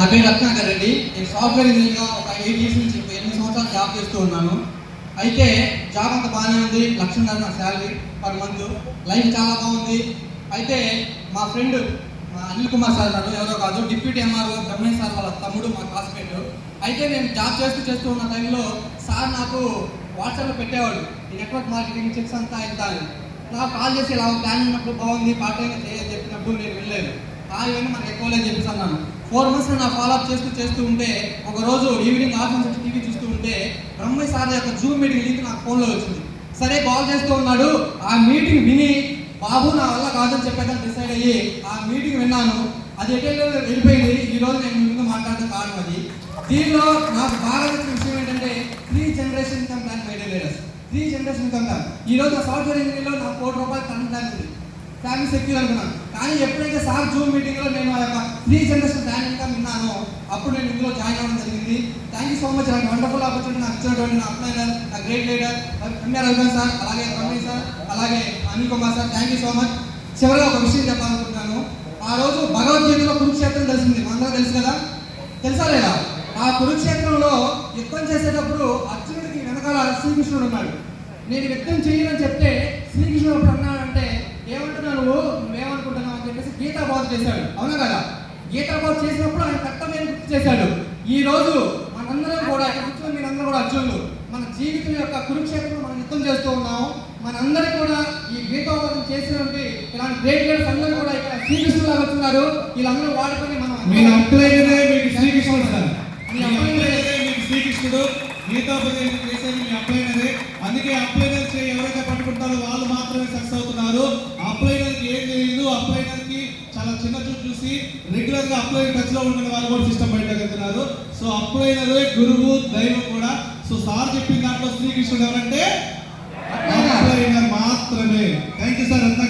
నా పేరు రత్నాకర్ రెడ్డి. నేను సాఫ్ట్వేర్ ఇంజనీర్గా ఒక 8 years నుంచి 8 సంవత్సరాలు జాబ్ చేస్తూ ఉన్నాను. అయితే జాబ్ అంతా బాగానే ఉంది, 1,00,000 నా శాలరీ పర్ మంత్, లైఫ్ చాలా బాగుంది. అయితే మా ఫ్రెండ్ అనిల్ కుమార్ సార్ అన్నాడు, ఎవరో కాదు, డిప్యూటీ ఎంఆర్ఓ బ్రహ్మేష్ సార్ వాళ్ళ తమ్ముడు, మా క్లాస్మేట్. అయితే నేను జాబ్ చేస్తూ ఉన్న టైంలో సార్ నాకు వాట్సాప్లో పెట్టేవాడు ఈ నెట్వర్క్ మార్కెటింగ్ చెక్స్ అంతా ఇంత అని. నాకు కాల్ చేసి ఇలా ప్లాన్ ఉన్నప్పుడు బాగుంది, పార్ట్ టైంగా చేయని చెప్పినప్పుడు నేను వెళ్ళలేదు. ఇవన్నీ మనకు ఎక్కువ లేదని చెప్పేసి అన్నాను. 4 months నా ఫాలోఅప్ చేస్తూ ఉంటే ఒకరోజు ఈవినింగ్ ఆఫీస్ నుంచి టీవీ చూస్తూ ఉంటే బ్రహ్మయ్య సార్ యొక్క జూమ్ మీటింగ్ లింక్ నాకు ఫోన్లో వచ్చింది. సరే కాల్ చేస్తూ ఉన్నాడు. ఆ మీటింగ్ విని బాబు నా వల్ల కాదని చెప్పేదని డిసైడ్ అయ్యి ఆ మీటింగ్ విన్నాను. అది ఎటెల్లో వెళ్ళిపోయింది. ఈరోజు నేను ముందు మాట్లాడడం కారణం అది. దీనిలో నాకు బాగా నచ్చిన విషయం ఏంటంటే 3 generation income plan my leaders. 3 generation income plan. ఈరోజు నా సాఫ్ట్వేర్ ఇంజనీర్లో నాకు ₹1 కోటి కరెంట్ ప్లాన్ ఉంది, ఫ్యామిలీ సెక్యూర్ అనుకున్నాను. కానీ ఎప్పుడైతే సార్ జూమ్ మీటింగ్లో నేను ఆ యొక్క 3 generation ప్లాన్ ఇన్కమ్ విన్నానో అప్పుడు నేను ఇందులో జాయిన్ అవ్వడం జరిగింది. Thank you so much. నాకు వండర్ఫుల్ ఆపర్చునిటీ నాకు ఇచ్చినటువంటి నా అప్లైనర్, నా గ్రేట్ లీడర్ రఘువన్ సార్, అలాగే రమేష్ సార్, అలాగే Anil Kumar sir, thank you so much. చివరిగా ఒక విషయం చెప్పాలనుకుంటున్నాను. ఆ రోజు భగవద్గీతలో కురుక్షేత్రం తెలిసింది, మనందరూ తెలుసు కదా, తెలుసా లేదా? ఆ కురుక్షేత్రంలో యుద్ధం చేసేటప్పుడు అర్జునుడికి వెనకాల శ్రీకృష్ణుడు ఉన్నాడు. నేను యుద్ధం చేయనని చెప్తే శ్రీకృష్ణుడు అప్పుడు అన్నాడంటే ఏమంటున్నావు నువ్వేమనుకుంటున్నావు అని చెప్పేసి గీతాబోధ చేశాడు, అవునా కదా? గీతాబోధ చేసినప్పుడు ఆయన కర్తవ్యాన్ని గుర్తు చేశాడు. ఈ రోజు మనందరం కూడా కూర్చొని మీరందరూ కూడా అర్జునులు, మన జీవితం యొక్క కురుక్షేత్రం మనం యుద్ధం చేస్తూ ఉన్నాము. మనందరికీ కూడా ఈ గీతాబోధం చేసినటువంటి ఇలాంటి గ్రేట్ లీడర్స్ అందరూ కూడా ఇక్కడ శ్రీకృష్ణుడు లాగా వచ్చున్నారు. వీళ్ళందరూ వాడుకొని మనం శ్రీకృష్ణుడు గీతాపదేశం చేసేది మీ అప్లైనరే. అందుకే అప్లైనర్ చేయి ఎవరైతే పట్టుకుంటారో వాళ్ళు మాత్రమే సక్సెస్ అవుతున్నారు. అప్లైనర్కి ఏం తెలియదు, అప్లైనర్కి చాలా చిన్న చూసి రెగ్యులర్ గా అప్లైనర్ టచ్ లో ఉండే వాళ్ళు కూడా సిస్టమ్ బయట వెళ్తున్నారు. సో అప్లైనరే గురువు, దైవం కూడా. సో సార్ చెప్పిన దాంట్లో శ్రీకృష్ణుడు ఎవరంటే అప్లైనర్ మాత్రమే. Thank you sir. అంతా